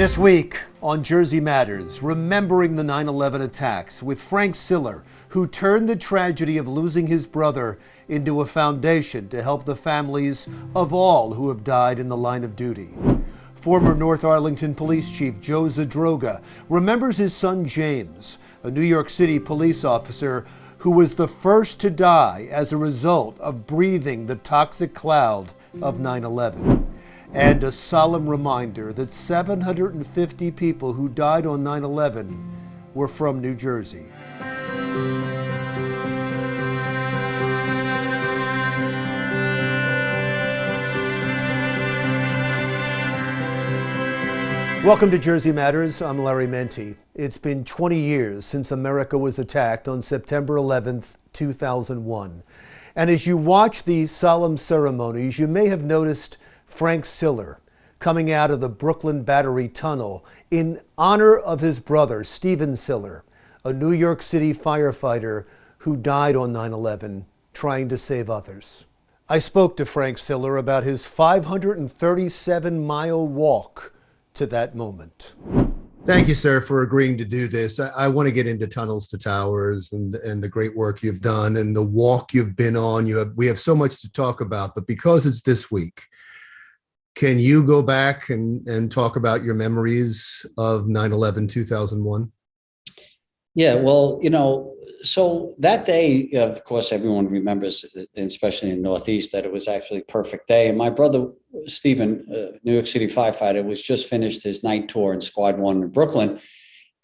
This week on Jersey Matters, remembering the 9/11 attacks with Frank Siller, who turned the tragedy of losing his brother into a foundation to help the families of all who have died in the line of duty. Former North Arlington Police Chief Joe Zadroga remembers his son James, a New York City police officer who was the first to die as a result of breathing the toxic cloud of 9/11. And a solemn reminder that 750 people who died on 9/11 were from New Jersey. Welcome to Jersey Matters. I'm Larry Menti. It's been 20 years since America was attacked on September 11th, 2001. And as you watch the solemn ceremonies, you may have noticed Frank Siller coming out of the Brooklyn Battery Tunnel in honor of his brother, Stephen Siller, a New York City firefighter who died on 9/11 trying to save others. I spoke to Frank Siller about his 537-mile walk to that moment. Thank you, sir, for agreeing to do this. I want to get into Tunnels to Towers and the great work you've done and the walk you've been on. We have so much to talk about, but because it's this week, can you go back and talk about your memories of 9/11, 2001? Yeah, well, so that day, of course, everyone remembers, especially in the Northeast, that it was actually a perfect day. And my brother, Stephen, New York City firefighter, was just finished his night tour in Squad 1 in Brooklyn.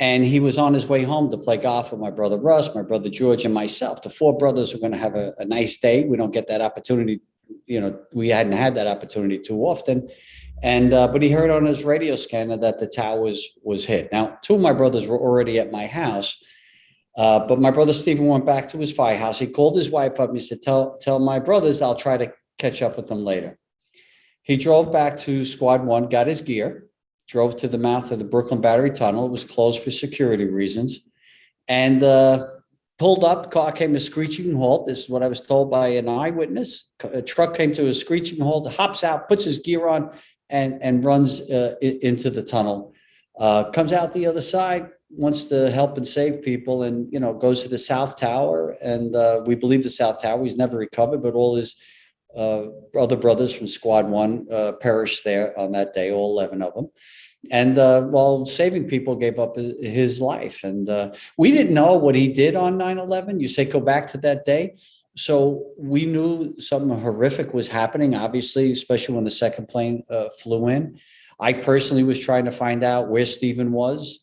And he was on his way home to play golf with my brother Russ, my brother George, and myself. The four brothers were going to have a nice day. We don't get that opportunity. We hadn't had that opportunity too often. And but he heard on his radio scanner that the tower was hit. Now, two of my brothers were already at my house, but my brother Stephen went back to his firehouse. He called his wife up and he said, tell my brothers I'll try to catch up with them later. He drove back to Squad 1, got his gear, drove to the mouth of the Brooklyn Battery Tunnel. It was closed for security reasons. And pulled up, car came to a screeching halt. This is what I was told by an eyewitness. A truck came to a screeching halt, hops out, puts his gear on, and runs into the tunnel. Comes out the other side, wants to help and save people, and goes to the South Tower. And we believe the South Tower. He's never recovered, but all his other brothers from Squad 1 perished there on that day, all 11 of them. And while saving people, gave up his life. And we didn't know what he did on 9/11. You say go back to that day. So we knew something horrific was happening, obviously, especially when the second plane flew in. I personally was trying to find out where Stephen was,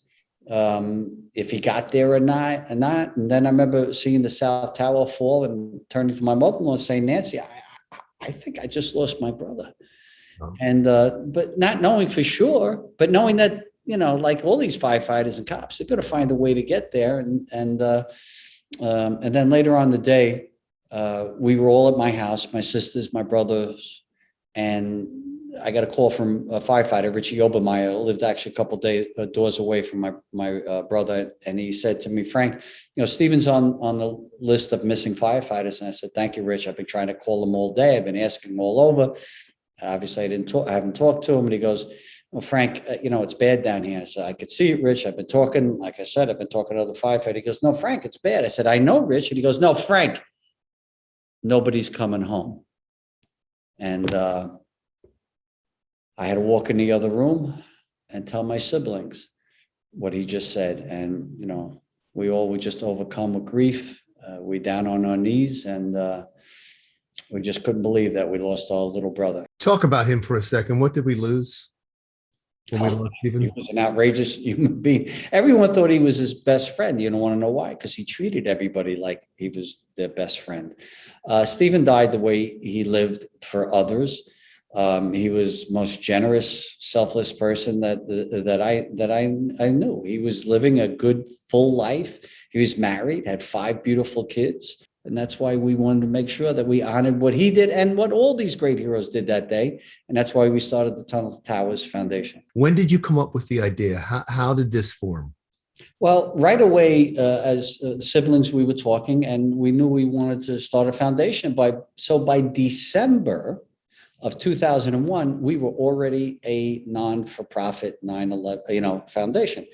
if he got there or not. And then I remember seeing the South Tower fall and turning to my mother-in-law and saying, Nancy, I think I just lost my brother. And but not knowing for sure, but knowing that like all these firefighters and cops, they're going to find a way to get there. And then later on the day, we were all at my house, my sisters, my brothers, and I got a call from a firefighter, Richie Obermeyer, lived actually a couple of doors away from my brother, and he said to me, Frank, Stephen's on the list of missing firefighters. And I said, thank you, Rich. I've been trying to call him all day. I've been asking him all over. Obviously, I haven't talked to him. And he goes, well, Frank, it's bad down here. I said, I could see it, Rich. I've been talking, like I said, I've been talking to other firefighters. He goes, no, Frank, it's bad. I said, I know, Rich. And he goes, no, Frank, nobody's coming home. And I had to walk in the other room and tell my siblings what he just said. And, we all were just overcome with grief. We down on our knees, and we just couldn't believe that we lost our little brother. Talk about him for a second. What did we lose when we lost Stephen? He was an outrageous human being. Everyone thought he was his best friend. You don't want to know why, because he treated everybody like he was their best friend. Stephen died the way he lived for others. He was most generous, selfless person that I knew. He was living a good, full life. He was married, had 5 beautiful kids. And that's why we wanted to make sure that we honored what he did and what all these great heroes did that day. And that's why we started the Tunnel to Towers Foundation. When did you come up with the idea? How did this form? Well, right away, as siblings, we were talking, and we knew we wanted to start a foundation. By December, of 2001, we were already a non-for-profit 9/11, foundation.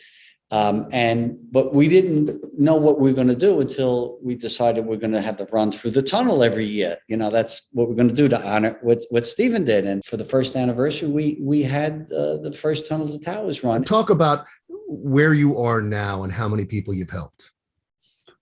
But we didn't know what we were going to do until we decided we're going to have the run through the tunnel every year. That's what we're going to do to honor what Stephen did. And for the first anniversary, we had the first Tunnel to Towers run. Talk about where you are now and how many people you've helped.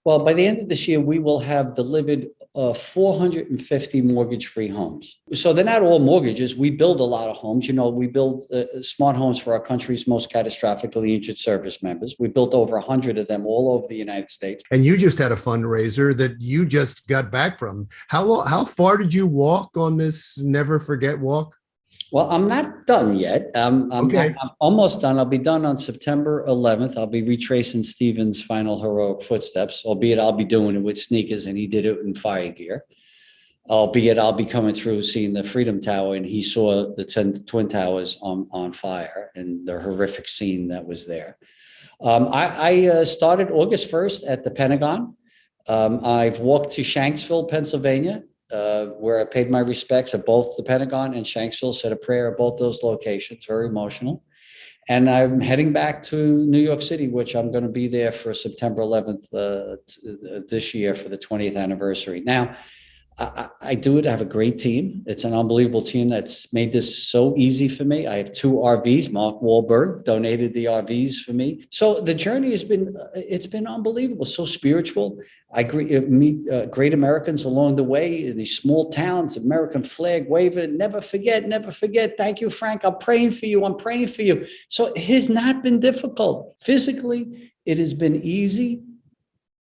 Well, by the end of this year, we will have delivered 450 mortgage-free homes. So they're not all mortgages. We build a lot of homes. We build smart homes for our country's most catastrophically injured service members. We built over 100 of them all over the United States. And you just had a fundraiser that you just got back from. How far did you walk on this Never Forget walk? Well, I'm not done yet. I'm almost done. I'll be done on September 11th. I'll be retracing Stephen's final heroic footsteps, albeit I'll be doing it with sneakers and he did it in fire gear. Albeit I'll be coming through seeing the Freedom Tower and he saw the Twin Towers on fire and the horrific scene that was there. I started August 1st at the Pentagon. I've walked to Shanksville, Pennsylvania, where I paid my respects at both the Pentagon and Shanksville, said a prayer at both those locations, very emotional. And I'm heading back to New York City, which I'm going to be there for September 11th this year for the 20th anniversary. Now, I do it. I have a great team. It's an unbelievable team that's made this so easy for me. I have 2 RVs. Mark Wahlberg donated the RVs for me. So the journey has been unbelievable, so spiritual. I meet great Americans along the way, these small towns, American flag waving, never forget, never forget. Thank you, Frank. I'm praying for you. I'm praying for you. So it has not been difficult. Physically, it has been easy.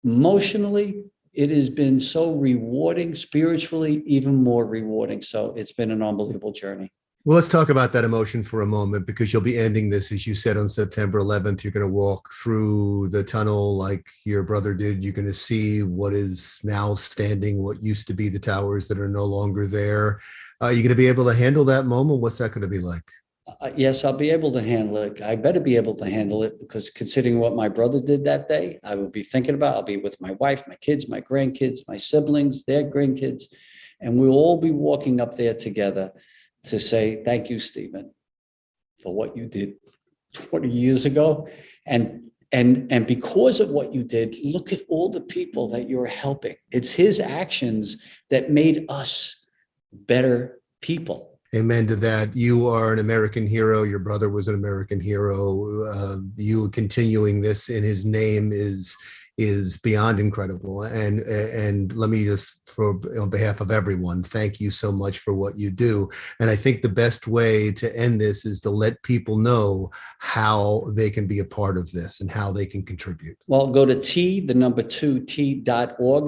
Emotionally, it has been so rewarding. Spiritually, even more rewarding. So it's been an unbelievable journey. Well, let's talk about that emotion for a moment, because you'll be ending this, as you said, on September 11th. You're going to walk through the tunnel like your brother did. You're going to see what is now standing, what used to be the towers that are no longer there. Are you going to be able to handle that moment? What's that going to be like? Yes, I'll be able to handle it. I better be able to handle it, because considering what my brother did that day, I will be thinking about, I'll be with my wife, my kids, my grandkids, my siblings, their grandkids, and we'll all be walking up there together to say, thank you, Stephen, for what you did 20 years ago. And because of what you did, look at all the people that you're helping. It's his actions that made us better people. Amen to that. You are an American hero. Your brother was an American hero. You continuing this in his name is beyond incredible. And let me just, on behalf of everyone, thank you so much for what you do. And I think the best way to end this is to let people know how they can be a part of this and how they can contribute. Well, go to T.org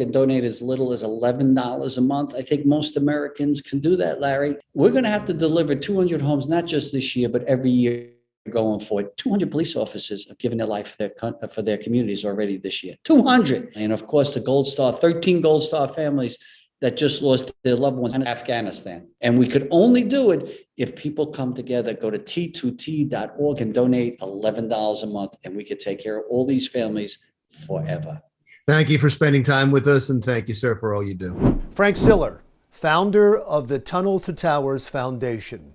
and donate as little as $11 a month. I think most Americans can do that, Larry. We're going to have to deliver 200 homes, not just this year, but every year going forward. 200 police officers have given their life for their communities already this year. 200. And of course, the Gold Star, 13 Gold Star families that just lost their loved ones in Afghanistan. And we could only do it if people come together. Go to T2T.org and donate $11 a month, and we could take care of all these families forever. Thank you for spending time with us, and thank you, sir, for all you do. Frank Siller, founder of the Tunnel to Towers Foundation.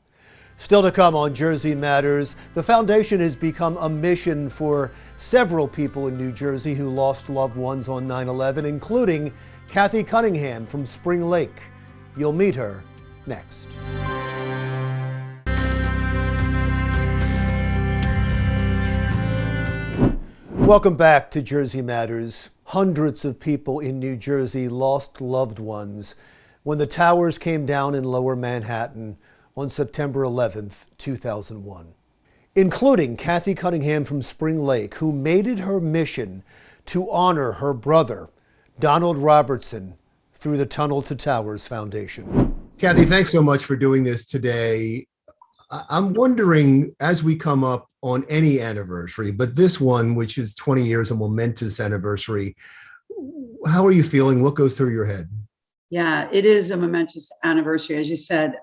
Still to come on Jersey Matters, the foundation has become a mission for several people in New Jersey who lost loved ones on 9/11, including Kathy Cunningham from Spring Lake. You'll meet her next. Welcome back to Jersey Matters. Hundreds of people in New Jersey lost loved ones when the towers came down in Lower Manhattan on September 11th, 2001, including Kathy Cunningham from Spring Lake, who made it her mission to honor her brother, Donald Robertson, through the Tunnel to Towers Foundation. Kathy, thanks so much for doing this today. I'm wondering, as we come up on any anniversary, but this one, which is 20 years, a momentous anniversary, how are you feeling? What goes through your head? Yeah, it is a momentous anniversary, as you said.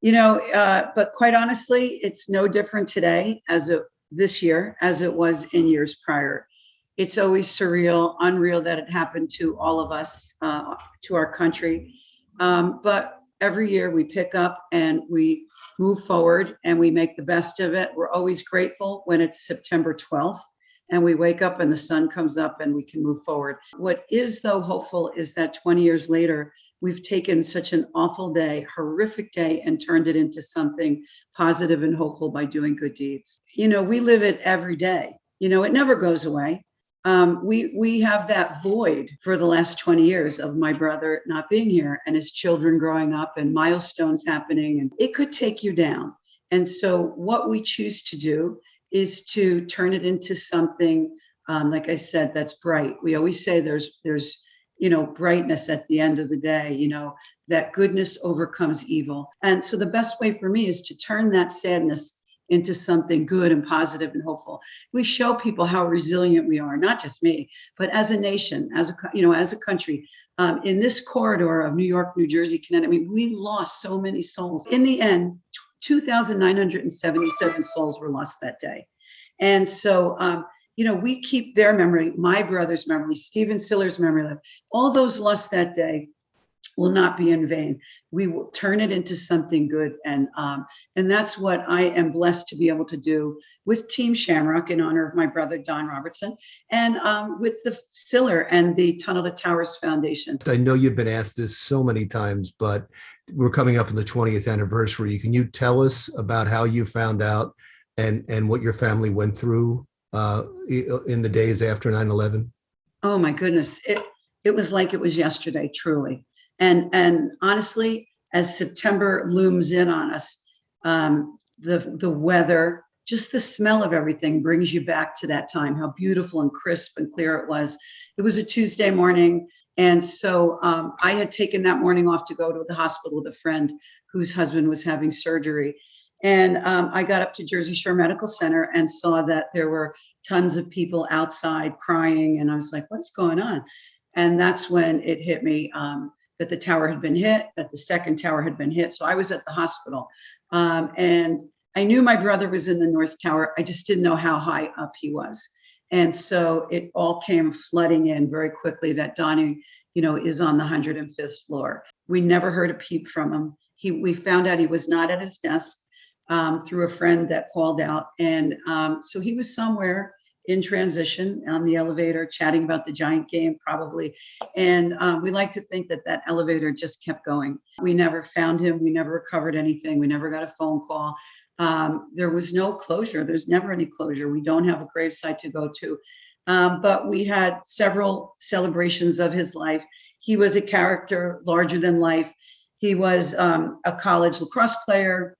But quite honestly, it's no different today this year as it was in years prior. It's always surreal, unreal that it happened to all of us, to our country. But every year we pick up and we move forward and we make the best of it. We're always grateful when it's September 12th and we wake up and the sun comes up and we can move forward. What is, though, hopeful is that 20 years later, we've taken such an awful day, horrific day, and turned it into something positive and hopeful by doing good deeds. You know, we live it every day. You know, it never goes away. We have that void for the last 20 years of my brother not being here and his children growing up and milestones happening, and it could take you down. And so what we choose to do is to turn it into something, like I said, that's bright. We always say there's brightness at the end of the day, that goodness overcomes evil. And so the best way for me is to turn that sadness into something good and positive and hopeful. We show people how resilient we are, not just me, but as a nation, as a country. In this corridor of New York, New Jersey, Connecticut, we lost so many souls. In the end, 2,977 souls were lost that day. And so, we keep their memory, my brother's memory, Stephen Siller's memory. All those lost that day will not be in vain. We will turn it into something good. And that's what I am blessed to be able to do with Team Shamrock in honor of my brother, Don Robertson, and with the Siller and the Tunnel to Towers Foundation. I know you've been asked this so many times, but we're coming up on the 20th anniversary. Can you tell us about how you found out and what your family went through in the days after 9/11? Oh my goodness. It was like it was yesterday, truly. And honestly, as September looms in on us, the weather, just the smell of everything brings you back to that time, how beautiful and crisp and clear it was. It was a Tuesday morning. And so I had taken that morning off to go to the hospital with a friend whose husband was having surgery. And I got up to Jersey Shore Medical Center and saw that there were tons of people outside crying. And I was like, what's going on? And that's when it hit me that the tower had been hit, that the second tower had been hit. So I was at the hospital. And I knew my brother was in the North Tower. I just didn't know how high up he was. And so it all came flooding in very quickly that Donnie, is on the 105th floor. We never heard a peep from him. We found out he was not at his desk through a friend that called out. And so he was somewhere in transition on the elevator, chatting about the Giant game, probably. And we like to think that elevator just kept going. We never found him. We never recovered anything. We never got a phone call. There was no closure. There's never any closure. We don't have a gravesite to go to. But we had several celebrations of his life. He was a character larger than life. He was a college lacrosse player.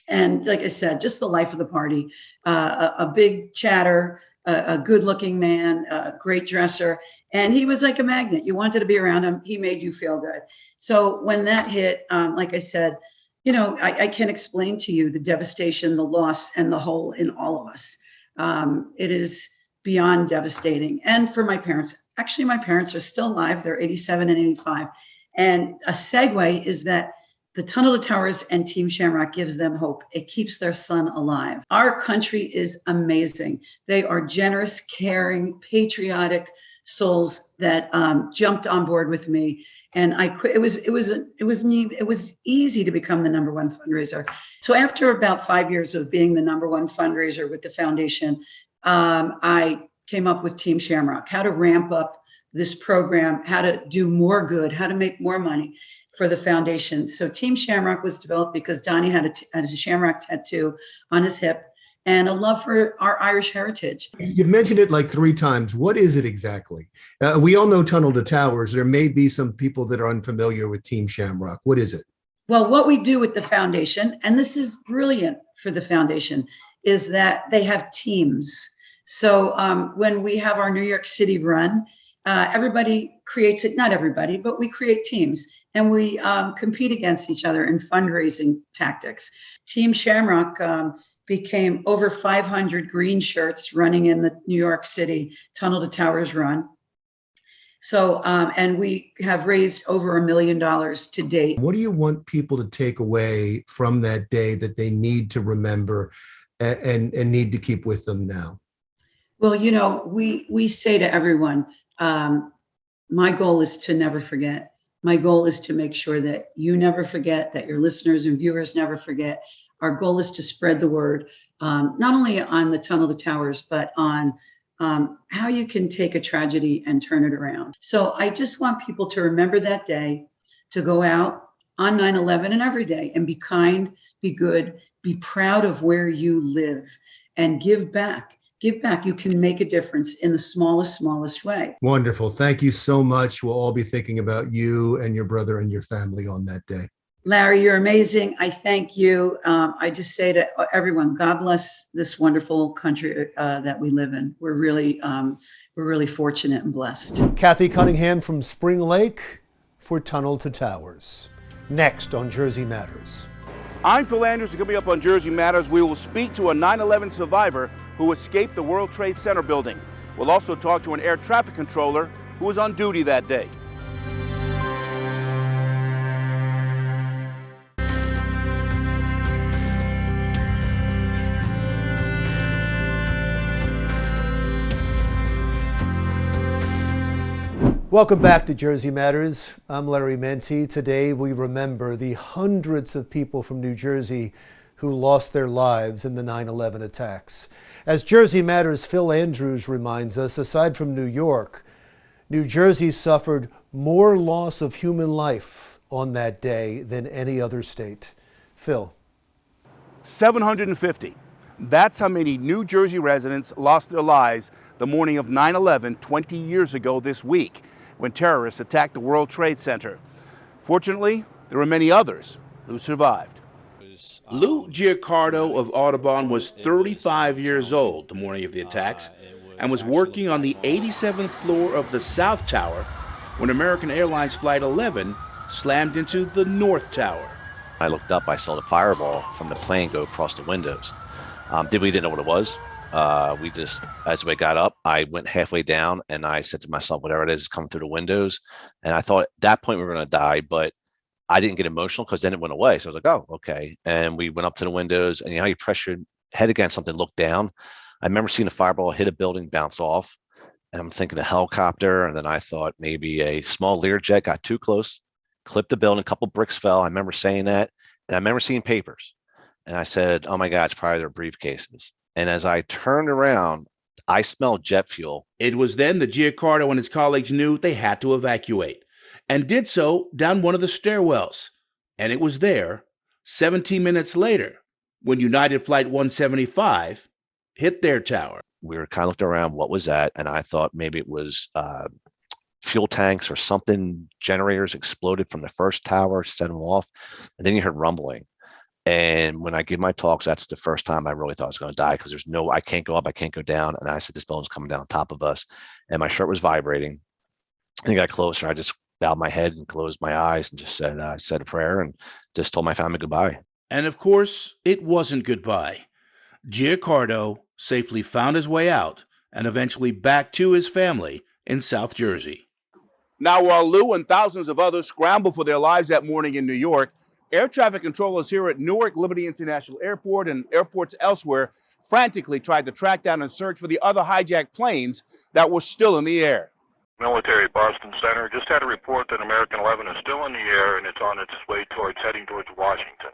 And like I said, just the life of the party, a big chatter, a good looking man, a great dresser. And he was like a magnet. You wanted to be around him. He made you feel good. So when that hit, like I said, I can't explain to you the devastation, the loss, and the hole in all of us. It is beyond devastating. And for my parents, actually, my parents are still alive. They're 87 and 85. And a segue is that the Tunnel to Towers and Team Shamrock gives them hope. It keeps their son alive. Our country is amazing. They are generous, caring, patriotic souls that jumped on board with me. And I quit. It was easy to become the number one fundraiser. So after about 5 years of being the number one fundraiser with the foundation, I came up with Team Shamrock, how to ramp up this program, how to do more good, how to make more money for the foundation. So Team Shamrock was developed because Donnie had a Shamrock tattoo on his hip and a love for our Irish heritage. You've mentioned it like 3 times. What is it exactly? We all know Tunnel to Towers. There may be some people that are unfamiliar with Team Shamrock. What is it? Well, what we do with the foundation, and this is brilliant for the foundation, is that they have teams. So when we have our New York City run, everybody creates it, not everybody, but we create teams and we compete against each other in fundraising tactics. Team Shamrock became over 500 green shirts running in the New York City Tunnel to Towers run. So, and we have raised over $1 million to date. What do you want people to take away from that day that they need to remember and need to keep with them now? Well, we say to everyone, my goal is to never forget. My goal is to make sure that you never forget, that your listeners and viewers never forget. Our goal is to spread the word, not only on the Tunnel to Towers, but on how you can take a tragedy and turn it around. So I just want people to remember that day, to go out on 9/11 and every day and be kind, be good, be proud of where you live, and give back. Give back. You can make a difference in the smallest way. Wonderful. Thank you so much. We'll all be thinking about you and your brother and your family on that day. Larry, you're amazing. I thank you. I just say to everyone, God bless this wonderful country that we live in. We're really fortunate and blessed. Kathy Cunningham from Spring Lake for Tunnel to Towers. Next on Jersey Matters. I'm Phil Andrews. Coming up on Jersey Matters, we will speak to a 9/11 survivor who escaped the World Trade Center building. We'll also talk to an air traffic controller who was on duty that day. Welcome back to Jersey Matters. I'm Larry Menti. Today we remember the hundreds of people from New Jersey who lost their lives in the 9/11 attacks. As Jersey Matters' Phil Andrews reminds us, aside from New York, New Jersey suffered more loss of human life on that day than any other state. Phil. 750. That's how many New Jersey residents lost their lives the morning of 9/11 20 years ago this week, when terrorists attacked the World Trade Center. Fortunately, there were many others who survived. Lou Giacardo of Audubon was 35 years old the morning of the attacks and was working on the 87th floor of the South Tower when American Airlines Flight 11 slammed into the North Tower. I looked up, I saw the fireball from the plane go across the windows. We didn't know what it was. We just, as we got up, I went halfway down and I said to myself, whatever it is coming through the windows. And I thought at that point we were going to die, but I didn't get emotional because then it went away. So I was like, oh, okay. And we went up to the windows and you know how you press your head against something, look down. I remember seeing a fireball hit a building, bounce off. And I'm thinking a helicopter. And then I thought maybe a small Learjet got too close, clipped the building, a couple bricks fell. I remember saying that. And I remember seeing papers. And I said, oh my God, it's probably their briefcases. And as I turned around, I smelled jet fuel. It was then that Giacardo and his colleagues knew they had to evacuate, and did so down one of the stairwells. And it was there, 17 minutes later, when United Flight 175 hit their tower. We were kind of looking around, what was that? And I thought maybe it was fuel tanks or something. Generators exploded from the first tower, set them off. And then you heard rumbling. And when I give my talks, that's the first time I really thought I was going to die because I can't go up, I can't go down. And I said, this building's coming down on top of us. And my shirt was vibrating. And it got closer. I just bowed my head and closed my eyes and just said a prayer and just told my family goodbye. And of course, it wasn't goodbye. Giacardo safely found his way out and eventually back to his family in South Jersey. Now, while Lou and thousands of others scrambled for their lives that morning in New York, air traffic controllers here at Newark Liberty International Airport and airports elsewhere frantically tried to track down and search for the other hijacked planes that were still in the air. Military Boston Center just had a report that American 11 is still in the air and it's on its way heading towards Washington.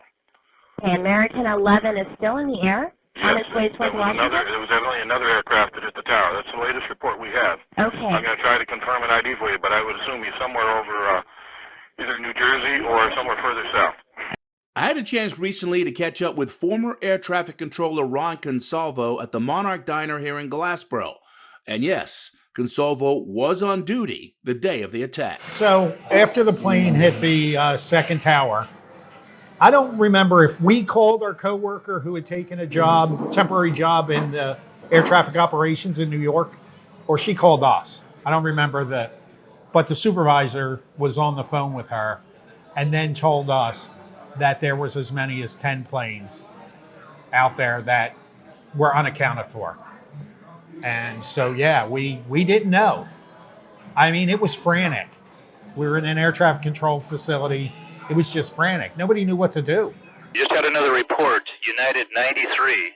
Okay, American 11 is still in the air? On its way towards Washington? There was evidently another aircraft that hit the tower. That's the latest report we have. Okay. I'm going to try to confirm an ID for you, but I would assume he's somewhere over either New Jersey or somewhere further south. I had a chance recently to catch up with former air traffic controller Ron Consalvo at the Monarch Diner here in Glassboro. And yes, Consalvo was on duty the day of the attack. So after the plane hit the second tower, I don't remember if we called our coworker who had taken a temporary job in the air traffic operations in New York, or she called us. I don't remember that. But the supervisor was on the phone with her and then told us that there was as many as 10 planes out there that were unaccounted for. And so, yeah, we didn't know. I mean, it was frantic. We were in an air traffic control facility. It was just frantic. Nobody knew what to do. Just had another report, United 93,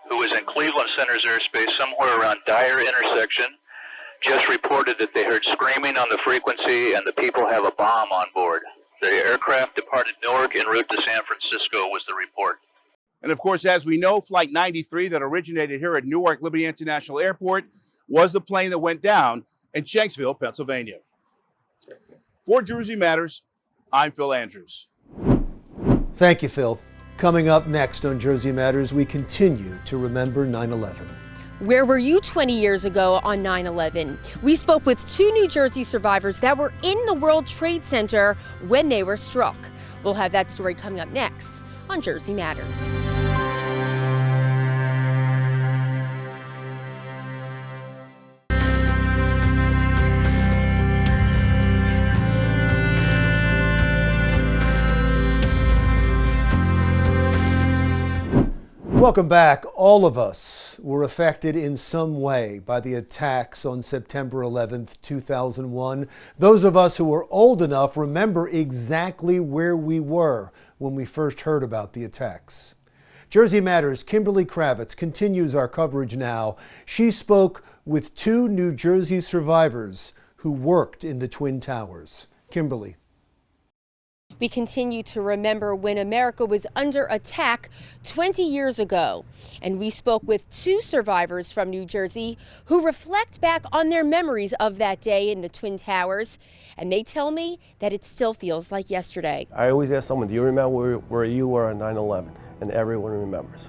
who was in Cleveland Center's airspace somewhere around Dyer intersection, just reported that they heard screaming on the frequency and the people have a bomb on board. The aircraft departed Newark en route to San Francisco was the report. And of course, as we know, Flight 93 that originated here at Newark Liberty International Airport was the plane that went down in Shanksville, Pennsylvania. For Jersey Matters, I'm Phil Andrews. Thank you, Phil. Coming up next on Jersey Matters, we continue to remember 9/11. Where were you 20 years ago on 9/11? We spoke with 2 New Jersey survivors that were in the World Trade Center when they were struck. We'll have that story coming up next on Jersey Matters. Welcome back. All of us were affected in some way by the attacks on September 11th, 2001. Those of us who were old enough remember exactly where we were when we first heard about the attacks. Jersey Matters' Kimberly Kravitz continues our coverage now. She spoke with 2 New Jersey survivors who worked in the Twin Towers. Kimberly. We continue to remember when America was under attack 20 years ago. And we spoke with 2 survivors from New Jersey who reflect back on their memories of that day in the Twin Towers. And they tell me that it still feels like yesterday. I always ask someone, do you remember where you were on 9/11? And everyone remembers.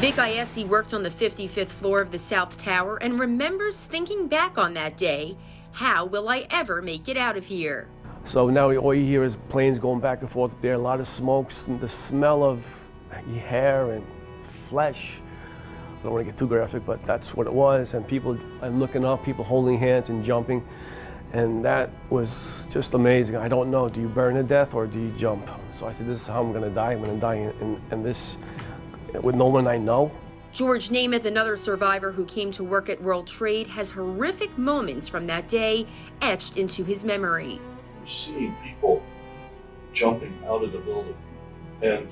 Vic Iesi worked on the 55th floor of the South Tower and remembers thinking back on that day, how will I ever make it out of here? So now all you hear is planes going back and forth up there, a lot of smokes, and the smell of hair and flesh. I don't want to get too graphic, but that's what it was. And people, I'm looking up, people holding hands and jumping. And that was just amazing. I don't know, do you burn to death or do you jump? So I said, this is how I'm going to die. I'm going to die in this, with no one I know. George Namath, another survivor who came to work at World Trade, has horrific moments from that day etched into his memory. You're seeing people jumping out of the building, and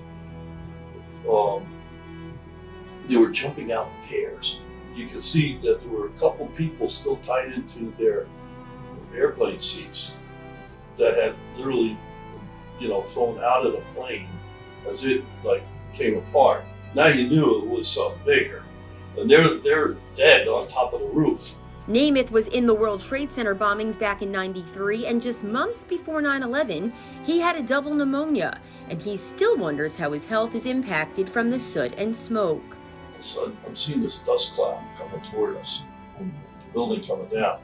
they were jumping out in pairs. You could see that there were a couple people still tied into their airplane seats that had literally, thrown out of the plane as it came apart. Now you knew it was something bigger, and they're dead on top of the roof. Namath was in the World Trade Center bombings back in '93, and just months before 9/11, he had a double pneumonia, and he still wonders how his health is impacted from the soot and smoke. So I'm seeing this dust cloud coming toward us, and the building coming down,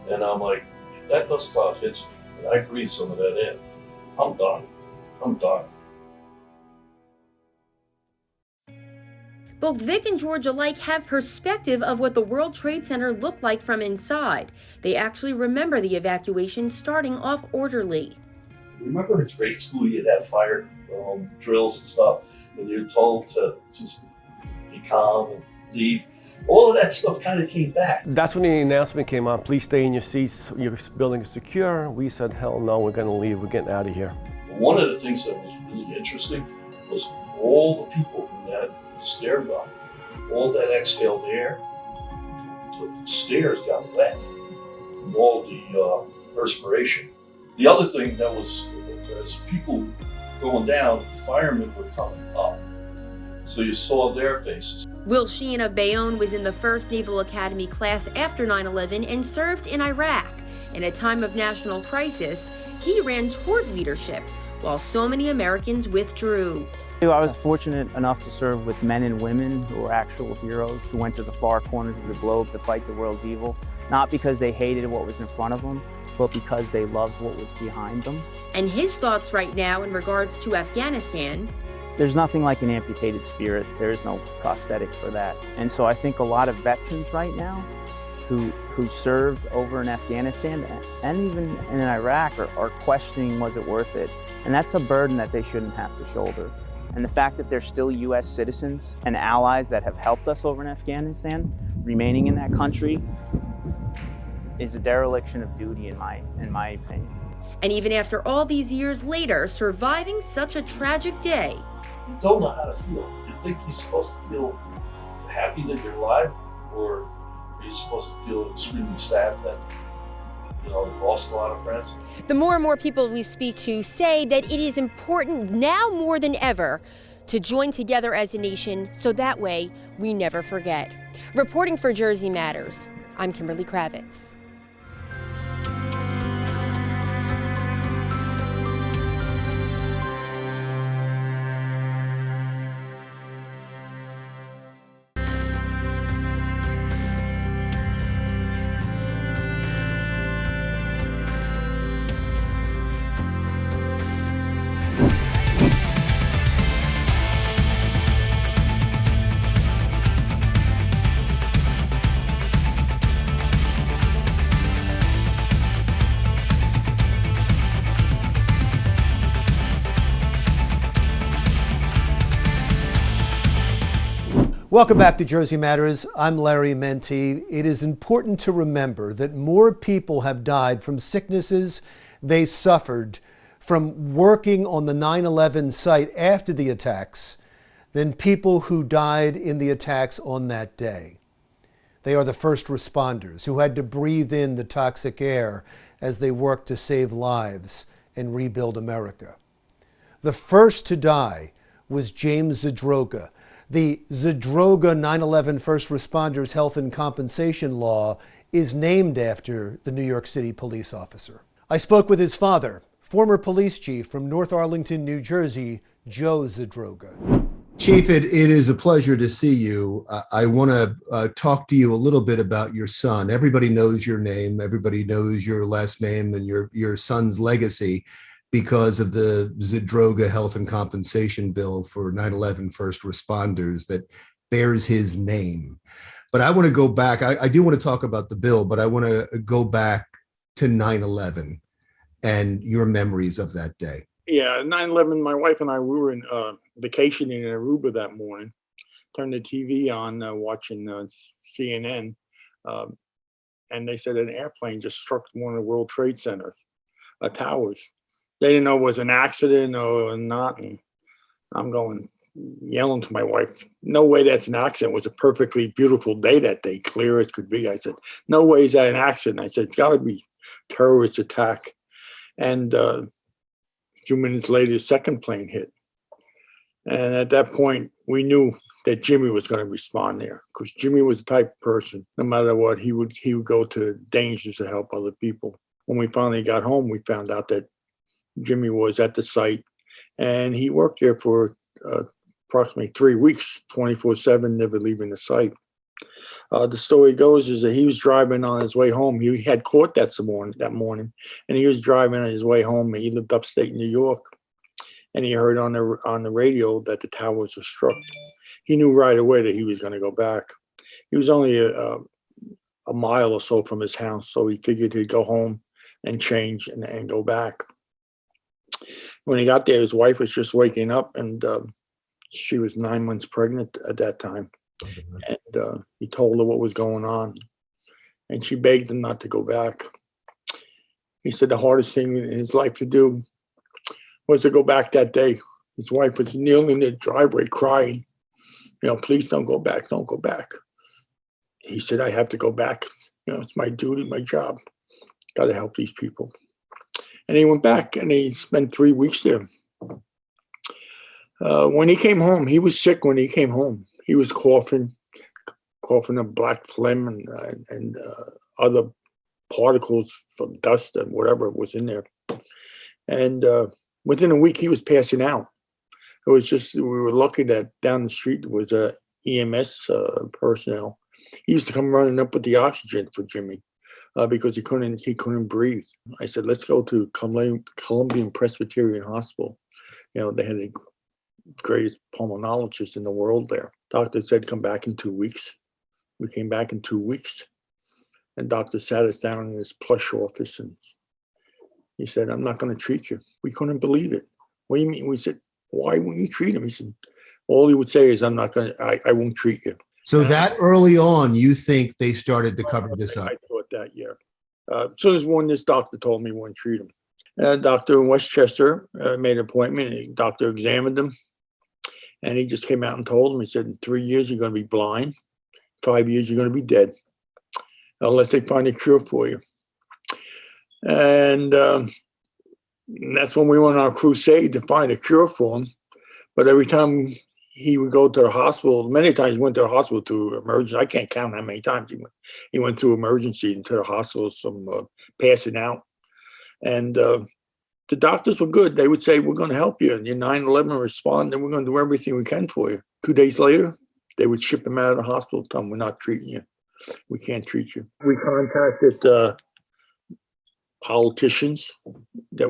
and I'm like, if that dust cloud hits me and I breathe some of that in, I'm done. I'm done. Both Vic and George alike have perspective of what the World Trade Center looked like from inside. They actually remember the evacuation starting off orderly. Remember in grade school you'd have fire drills and stuff, and you're told to just be calm and leave. All of that stuff kind of came back. That's when the announcement came on, please stay in your seats, your building is secure. We said, hell no, we're gonna leave, we're getting out of here. One of the things that was really interesting was all the people in that stair gun, all that exhaled air, the stairs got wet from all the perspiration. The other thing that was, as people going down, firemen were coming up, so you saw their faces. Will Sheehan of Bayonne was in the 1st Naval Academy class after 9/11 and served in Iraq. In a time of national crisis, he ran toward leadership, while so many Americans withdrew. I was fortunate enough to serve with men and women who were actual heroes, who went to the far corners of the globe to fight the world's evil, not because they hated what was in front of them, but because they loved what was behind them. And his thoughts right now in regards to Afghanistan. There's nothing like an amputated spirit. There is no prosthetic for that. And so I think a lot of veterans right now who served over in Afghanistan and even in Iraq are questioning, was it worth it? And that's a burden that they shouldn't have to shoulder. And the fact that they're still U.S. citizens and allies that have helped us over in Afghanistan, remaining in that country, is a dereliction of duty in my opinion. And even after all these years later, surviving such a tragic day, You don't know how to feel. You think you're supposed to feel happy that you're alive, or are you supposed to feel extremely sad that you lost a lot of friends? the more and more people we speak to say that it is important now more than ever to join together as a nation so that way we never forget. Reporting for Jersey Matters, I'm Kimberly Kravitz. Welcome back to Jersey Matters. I'm Larry Menti. It is important to remember that more people have died from sicknesses they suffered from working on the 9/11 site after the attacks than people who died in the attacks on that day. They are the first responders who had to breathe in the toxic air as they worked to save lives and rebuild America. The first to die was James Zadroga. The Zadroga 9/11 First Responders Health and Compensation Law is named after the New York City police officer. I spoke with his father, former police chief from North Arlington, New Jersey, Joe Zadroga. Chief, it is a pleasure to see you. I want to talk to you a little bit about your son. Everybody knows your name. Everybody knows your last name and your son's legacy because of the Zadroga Health and Compensation Bill for 9/11 first responders that bears his name. But I want to go back. I do want to talk about the bill, but I want to go back to 9/11 and your memories of that day. Yeah, 9/11, my wife and I, we were in vacationing in Aruba that morning, turned the TV on, watching CNN, and they said an airplane just struck one of the World Trade Center towers. They didn't know it was an accident or not, and I'm yelling to my wife, no way that's an accident. It was a perfectly beautiful day that day, clear as could be. I said, no way is that an accident. I said, it's got to be terrorist attack. And a few minutes later, the second plane hit. And at that point, we knew that Jimmy was going to respond there, because Jimmy was the type of person, no matter what, he would go to dangers to help other people. When we finally got home, we found out that Jimmy was at the site, and he worked there for approximately 3 weeks, 24/7, never leaving the site. The story goes is that he was driving on his way home. He had court that morning, and he was driving on his way home. He lived upstate New York, and he heard on the radio that the towers were struck. He knew right away that he was going to go back. He was only a mile or so from his house, so he figured he'd go home and change and go back. When he got there, his wife was just waking up, and she was 9 months pregnant at that time. And he told her what was going on, and she begged him not to go back. He said the hardest thing in his life to do was to go back that day. His wife was kneeling in the driveway crying, please don't go back, don't go back. He said, I have to go back. It's my duty, my job. Got to help these people. And he went back, and he spent 3 weeks there. When he came home, he was sick when he came home. He was coughing up black phlegm and other particles from dust and whatever was in there. And within a week, he was passing out. It was just, we were lucky that down the street was EMS personnel. He used to come running up with the oxygen for Jimmy because he couldn't breathe. I said, let's go to Columbian Presbyterian Hospital. They had the greatest pulmonologist in the world there. Doctor said, come back in 2 weeks. We came back in 2 weeks, and doctor sat us down in his plush office, and he said, I'm not going to treat you. We couldn't believe it. What do you mean? We said, why wouldn't you treat him? He said, all he would say is, I won't treat you. So that early on, you think they started to cover this up? I thought that, yeah. As soon as this doctor told me we wouldn't treat him. Doctor in Westchester made an appointment. The doctor examined him, and he just came out and told him, he said, in 3 years, you're going to be blind. 5 years, you're going to be dead, unless they find a cure for you. And that's when we went on a crusade to find a cure for him. But every time he would go to the hospital, many times he went to the hospital to emergency. I can't count how many times he went through emergency into the hospital, some passing out. And the doctors were good. They would say, we're going to help you. And your 9/11 respond, and we're going to do everything we can for you. 2 days later, they would ship him out of the hospital, tell him, we're not treating you. We can't treat you. We contacted politicians that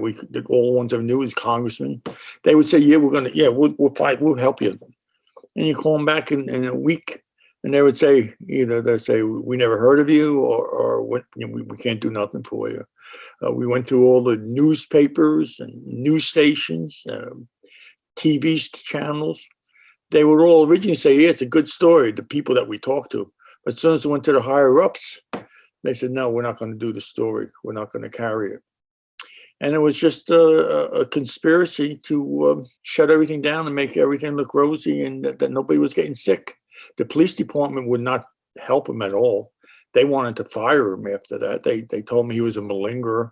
all the ones I knew as congressmen. They would say, we'll fight, we'll help you. And you call them back in a week, and they would say, either they say, we never heard of you, or we can't do nothing for you. We went through all the newspapers and news stations, TV channels. They would all originally say, yeah, it's a good story, the people that we talked to. But as soon as they went to the higher ups, they said, no, we're not going to do the story. We're not going to carry it. And it was just a conspiracy to shut everything down and make everything look rosy, and that nobody was getting sick. The police department would not help him at all. They wanted to fire him after that. They told me he was a malingerer,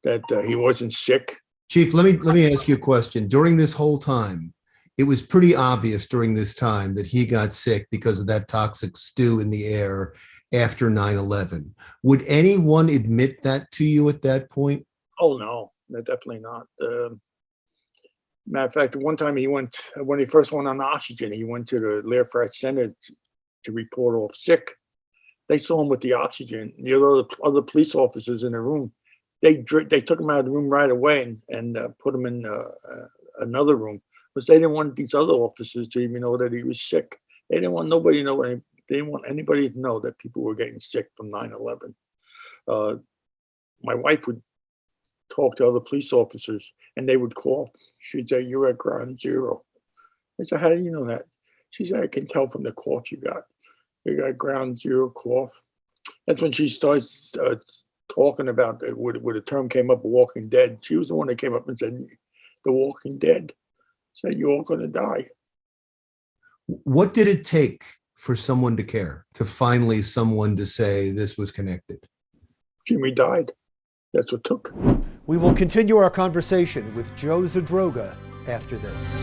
that he wasn't sick. Chief, let me ask you a question. During this whole time, it was pretty obvious during this time that he got sick because of that toxic stew in the air after 9/11. Would anyone admit that to you at that point? Oh, no, definitely not. Matter of fact, one time when he first went on oxygen, he went to the Lairfrat Center to report off sick. They saw him with the oxygen. The other police officers in the room, they took him out of the room right away and put him in another room, because they didn't want these other officers to even know that he was sick. They didn't want nobody to know. They didn't want anybody to know that people were getting sick from 9/11. My wife would talk to other police officers, and they would cough. She'd say, you're at ground zero. I said, how do you know that? She said, I can tell from the cough you got. You got ground zero cough. That's when she starts talking about where the term came up, Walking Dead. She was the one that came up and said, the Walking Dead. Said, you're all going to die. What did it take for someone to care, to finally someone to say this was connected? Jimmy died. That's what took. We will continue our conversation with Joe Zadroga after this.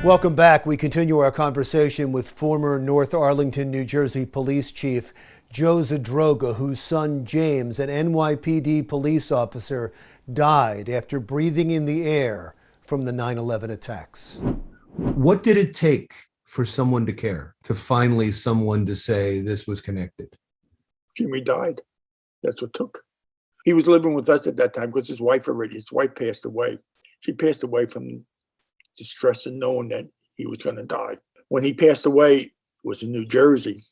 Welcome back. We continue our conversation with former North Arlington, New Jersey Police Chief Joe Zadroga, whose son James, an NYPD police officer, died after breathing in the air from the 9/11 attacks. What did it take for someone to care, to finally someone to say this was connected? Jimmy died. That's what took. He was living with us at that time because his wife passed away. She passed away from distress and knowing that he was going to die. When he passed away, it was in New Jersey.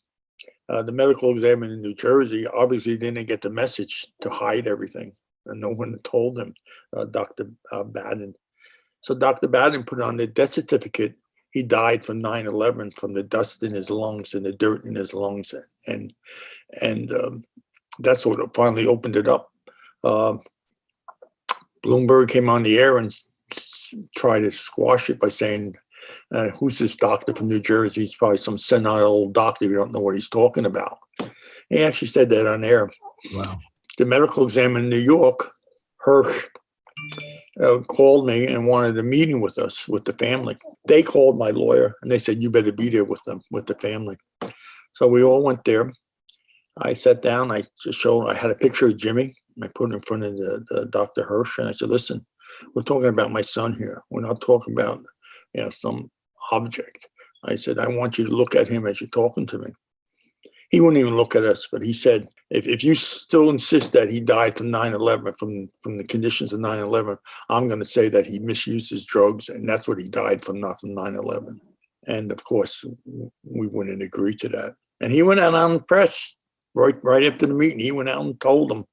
The medical examiner in New Jersey obviously didn't get the message to hide everything, and no one told him, Dr. Baden. So Dr. Baden put on the death certificate, he died from 9/11, from the dust in his lungs and the dirt in his lungs. And that's what finally opened it up. Bloomberg came on the air and tried to squash it by saying, who's this doctor from New Jersey? He's probably some senile old doctor. We don't know what he's talking about. He actually said that on air. Wow. The medical examiner in New York, Hirsch, called me and wanted a meeting with us, with the family. They called my lawyer and they said, you better be there with them, with the family. So we all went there. I sat down, I had a picture of Jimmy. I put it in front of the Dr. Hirsch, and I said, listen, we're talking about my son here. We're not talking about some object. I said, I want you to look at him as you're talking to me. He wouldn't even look at us, but he said, if you still insist that he died from 9/11, from the conditions of 9/11, I'm going to say that he misused his drugs, and that's what he died from, not from 9/11. And of course, we wouldn't agree to that. And he went out on the press right after the meeting. He went out and told them,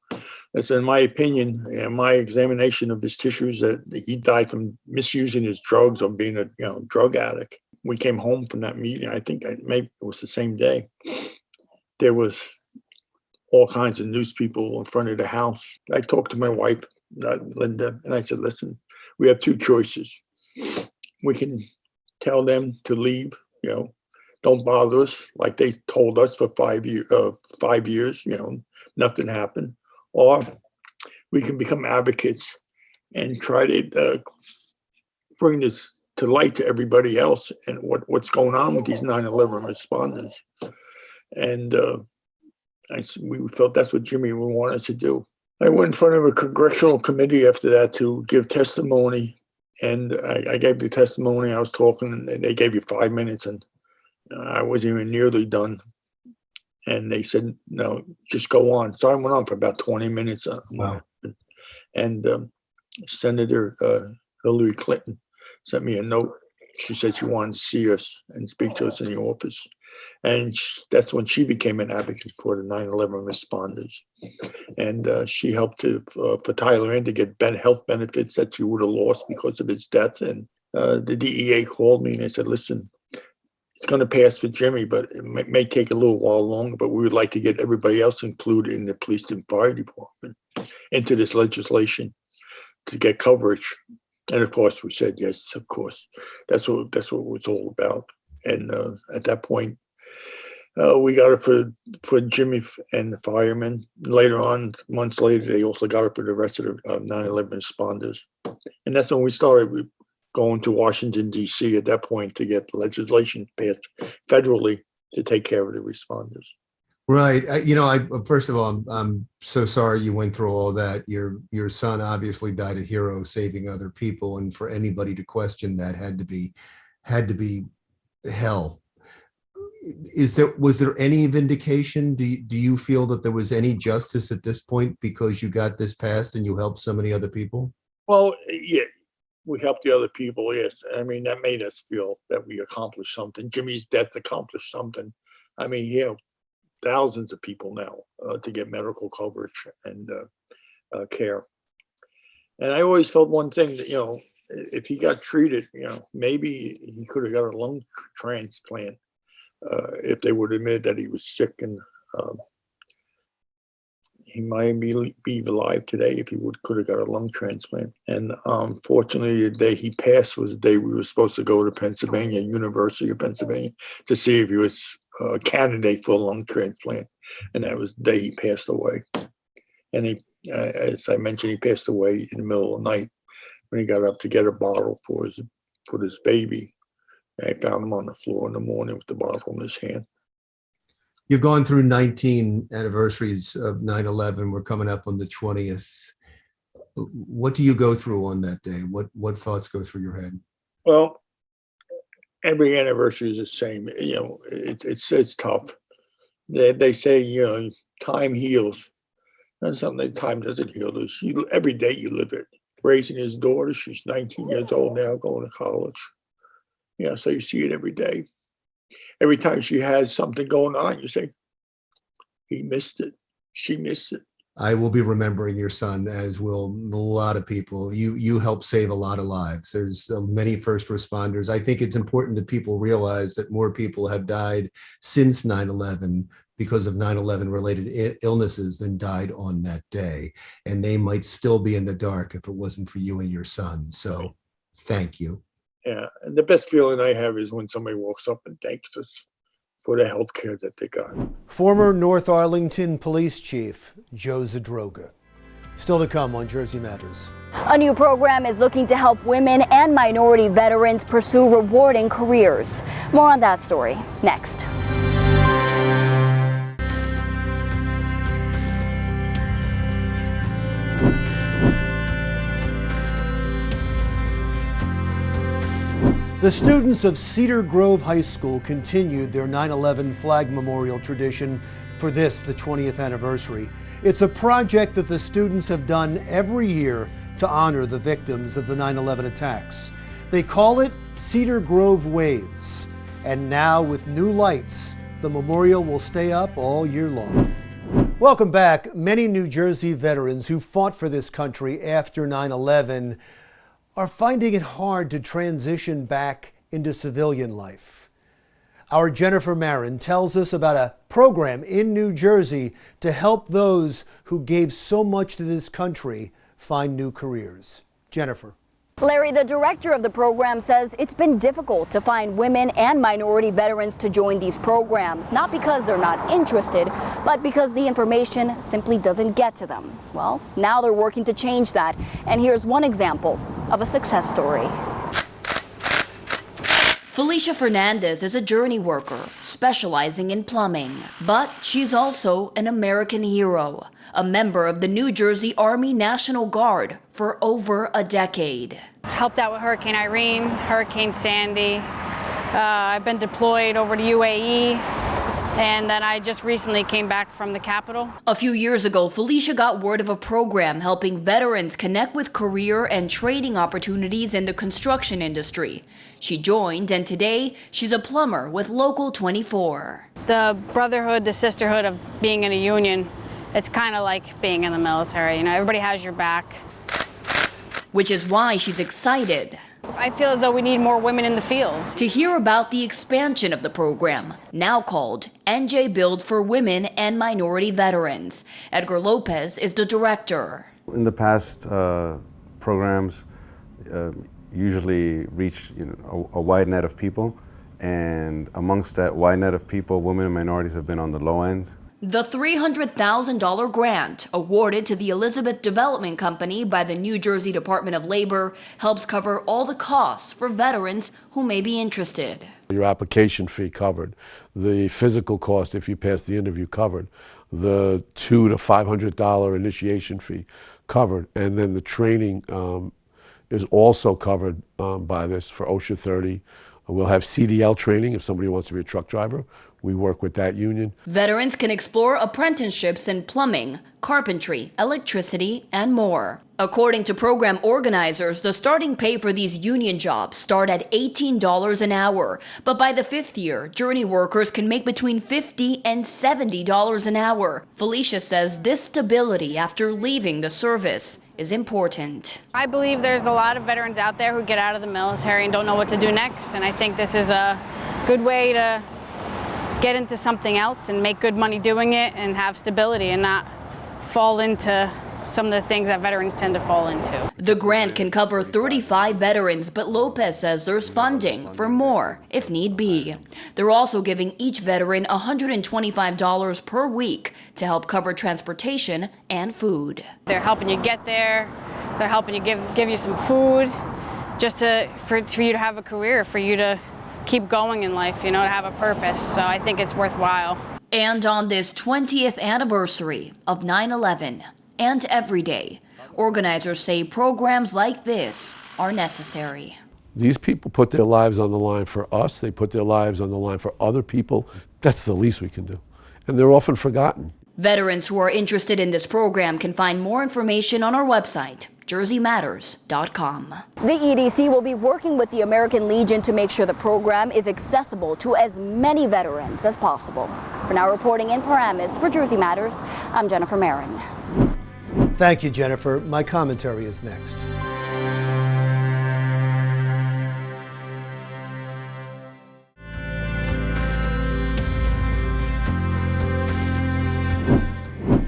that's in my opinion, and my examination of his tissues, that he died from misusing his drugs or being a drug addict. we came home from that meeting, I think maybe it was the same day, there was all kinds of news people in front of the house. I talked to my wife, Linda, and I said, listen, we have two choices. We can tell them to leave, don't bother us, like they told us for 5 years, nothing happened. Or we can become advocates and try to bring this to light to everybody else and what's going on with these 9/11 responders. And we felt that's what Jimmy would want us to do. I went in front of a congressional committee after that to give testimony. And I gave the testimony. I was talking, and they gave you 5 minutes, and I wasn't even nearly done. And they said, no, just go on. So I went on for about 20 minutes. Wow. And Senator Hillary Clinton sent me a note. She said she wanted to see us and speak to us in the office. And that's when she became an advocate for the 9/11 responders. And she helped for Tyler Ann to get health benefits that she would have lost because of his death. And the DEA called me and they said, listen, it's going to pass for Jimmy, but it may take a little while longer, but we would like to get everybody else included in the police and fire department into this legislation to get coverage. And of course, we said yes, of course. That's what it was all about. And at that point, we got it for Jimmy and the firemen. Later on, months later, they also got it for the rest of the 9/11 responders. And that's when we started going to Washington, D.C. at that point to get legislation passed federally to take care of the responders. Right. First of all, I'm so sorry you went through all that. Your son obviously died a hero saving other people, and for anybody to question that had to be hell. Was there any vindication? Do you feel that there was any justice at this point because you got this passed and you helped so many other people? Well, yeah, we helped the other people. Yes, I mean that made us feel that we accomplished something. Jimmy's death accomplished something. I mean, thousands of people now to get medical coverage and care. And I always felt one thing that if he got treated, maybe he could have got a lung transplant. If they would admit that he was sick, and he might be alive today if he could have got a lung transplant. And fortunately, the day he passed was the day we were supposed to go to Pennsylvania, University of Pennsylvania, to see if he was a candidate for a lung transplant. And that was the day he passed away. And he, as I mentioned, he passed away in the middle of the night when he got up to get a bottle for his baby. I found him on the floor in the morning with the bottle in his hand. You've gone through 19 anniversaries of 9/11. We're coming up on the 20th. What do you go through on that day? What thoughts go through your head? Well, every anniversary is the same. It's tough. They say time heals. That's something that time doesn't heal. Every day you live it. Raising his daughter, she's 19 years old now, going to college. So you see it every day. Every time she has something going on, you say, he missed it. She missed it. I will be remembering your son, as will a lot of people. You helped save a lot of lives. There's many first responders. I think it's important that people realize that more people have died since 9/11 because of 9/11 related illnesses than died on that day. And they might still be in the dark if it wasn't for you and your son. So thank you. Yeah, and the best feeling I have is when somebody walks up and thanks us for the health care that they got. Former North Arlington Police Chief Joe Zadroga. Still to come on Jersey Matters. A new program is looking to help women and minority veterans pursue rewarding careers. More on that story next. The students of Cedar Grove High School continued their 9/11 flag memorial tradition for the 20th anniversary. It's a project that the students have done every year to honor the victims of the 9/11 attacks. They call it Cedar Grove Waves. And now with new lights, the memorial will stay up all year long. Welcome back. Many New Jersey veterans who fought for this country after 9/11 are finding it hard to transition back into civilian life. Our Jennifer Marin tells us about a program in New Jersey to help those who gave so much to this country find new careers. Jennifer. Larry, the director of the program, says it's been difficult to find women and minority veterans to join these programs, not because they're not interested, but because the information simply doesn't get to them. Well, now they're working to change that, and here's one example of a success story. Felicia Fernandez is a journey worker specializing in plumbing, but she's also an American hero, a member of the New Jersey Army National Guard for over a decade. Helped out with Hurricane Irene, Hurricane Sandy. I've been deployed over to UAE, and then I just recently came back from the Capitol. A few years ago, Felicia got word of a program helping veterans connect with career and training opportunities in the construction industry. She joined, and today she's a plumber with Local 24. The brotherhood, the sisterhood of being in a union, it's kind of like being in the military. You know, everybody has your back. Which is why she's excited. I feel as though we need more women in the field. To hear about the expansion of the program, now called NJ Build for Women and Minority Veterans. Edgar Lopez is the director. In the past, programs usually reach a wide net of people, and amongst that wide net of people, women and minorities have been on the low end. The $300,000 grant awarded to the Elizabeth Development Company by the New Jersey Department of Labor helps cover all the costs for veterans who may be interested. Your application fee covered, the physical cost if you pass the interview covered, the $200 to $500 initiation fee covered, and then the training is also covered by this for OSHA 30. We'll have CDL training if somebody wants to be a truck driver. We work with that union. Veterans can explore apprenticeships in plumbing, carpentry, electricity, and more. According to program organizers, the starting pay for these union jobs start at $18 an hour. But by the 5th year, journey workers can make between $50 and $70 an hour. Felicia says this stability after leaving the service is important. I believe there's a lot of veterans out there who get out of the military and don't know what to do next. And I think this is a good way to get into something else and make good money doing it and have stability and not fall into some of the things that veterans tend to fall into. The grant can cover 35 veterans, but Lopez says there's funding for more if need be. They're also giving each veteran $125 per week to help cover transportation and food. They're helping you get there. They're helping you give you some food just for you to have a career, for you to keep going in life, to have a purpose. So I think it's worthwhile. And on this 20th anniversary of 9/11 and every day, organizers say programs like this are necessary. These people put their lives on the line for us. They put their lives on the line for other people. That's the least we can do. And they're often forgotten. Veterans who are interested in this program can find more information on our website, jerseymatters.com. The EDC will be working with the American Legion to make sure the program is accessible to as many veterans as possible. For now, reporting in Paramus for Jersey Matters, I'm Jennifer Marin. Thank you, Jennifer. My commentary is next.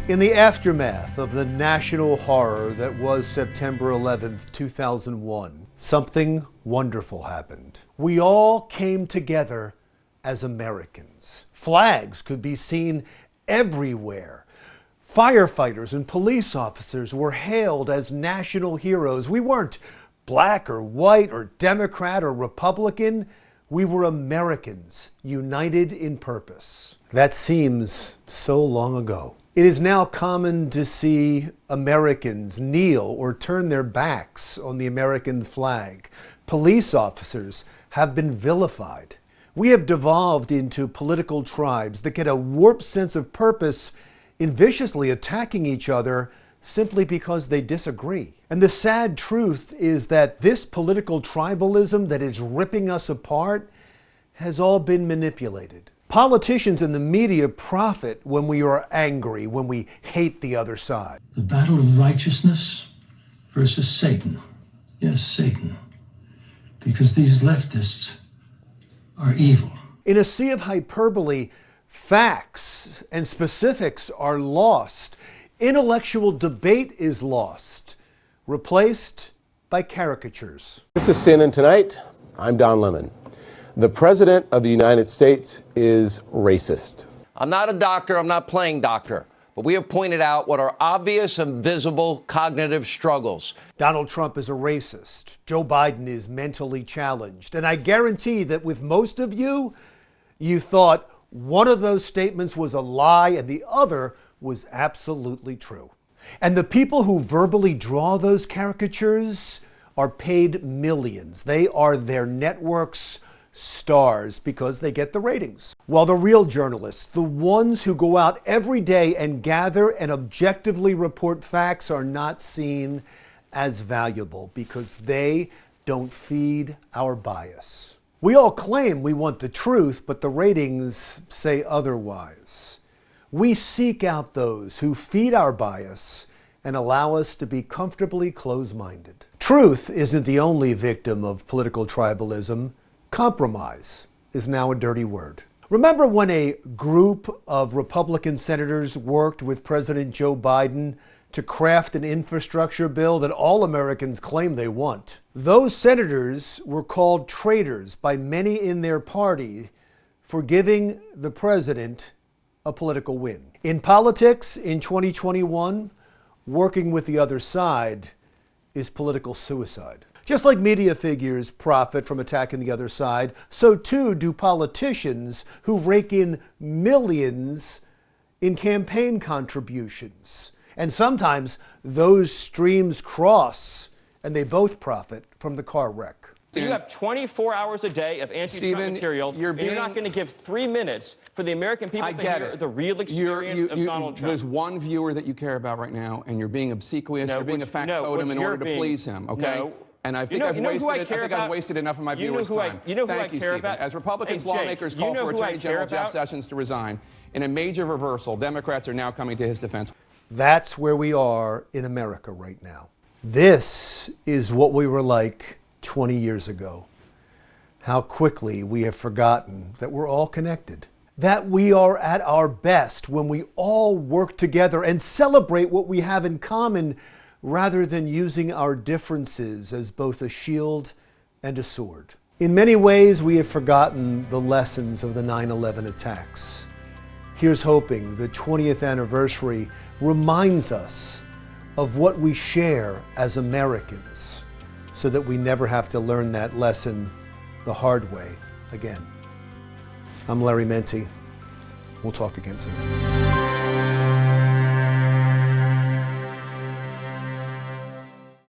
In the aftermath of the national horror that was September 11th, 2001, something wonderful happened. We all came together as Americans. Flags could be seen everywhere. Firefighters and police officers were hailed as national heroes. We weren't black or white or Democrat or Republican. We were Americans, united in purpose. That seems so long ago. It is now common to see Americans kneel or turn their backs on the American flag. Police officers have been vilified. We have devolved into political tribes that get a warped sense of purpose in viciously attacking each other simply because they disagree. And the sad truth is that this political tribalism that is ripping us apart has all been manipulated. Politicians and the media profit when we are angry, when we hate the other side. The battle of righteousness versus Satan. Yes, Satan. Because these leftists are evil. In a sea of hyperbole, facts and specifics are lost. Intellectual debate is lost, replaced by caricatures. This is CNN Tonight. I'm Don Lemon. The President of the United States is racist. I'm not a doctor, I'm not playing doctor, but we have pointed out what are obvious and visible cognitive struggles. Donald Trump is a racist. Joe Biden is mentally challenged. And I guarantee that with most of you, you thought one of those statements was a lie and the other was absolutely true. And the people who verbally draw those caricatures are paid millions. They are their network's stars because they get the ratings. While the real journalists, the ones who go out every day and gather and objectively report facts, are not seen as valuable because they don't feed our bias. We all claim we want the truth, but the ratings say otherwise. We seek out those who feed our bias and allow us to be comfortably close-minded. Truth isn't the only victim of political tribalism. Compromise is now a dirty word. Remember when a group of Republican senators worked with President Joe Biden to craft an infrastructure bill that all Americans claim they want? Those senators were called traitors by many in their party for giving the president a political win. In politics in 2021, working with the other side is political suicide. Just like media figures profit from attacking the other side, so too do politicians who rake in millions in campaign contributions. And sometimes those streams cross and they both profit from the car wreck. So you have 24 hours a day of anti-Trump material, and you're not going to give 3 minutes for the American people to hear the real experience of Donald Trump. There's one viewer that you care about right now, and you're being obsequious, you're being a factotum in order to please him, okay? No. And I think I've wasted enough of my viewers' time. Thank you, Stephen. As Republicans, lawmakers call for Attorney General Jeff Sessions to resign, in a major reversal, Democrats are now coming to his defense. That's where we are in America right now. This is what we were like 20 years ago. How quickly we have forgotten that we're all connected. That we are at our best when we all work together and celebrate what we have in common rather than using our differences as both a shield and a sword. In many ways, we have forgotten the lessons of the 9/11 attacks. Here's hoping the 20th anniversary reminds us of what we share as Americans so that we never have to learn that lesson the hard way again. I'm Larry Menti. We'll talk again soon.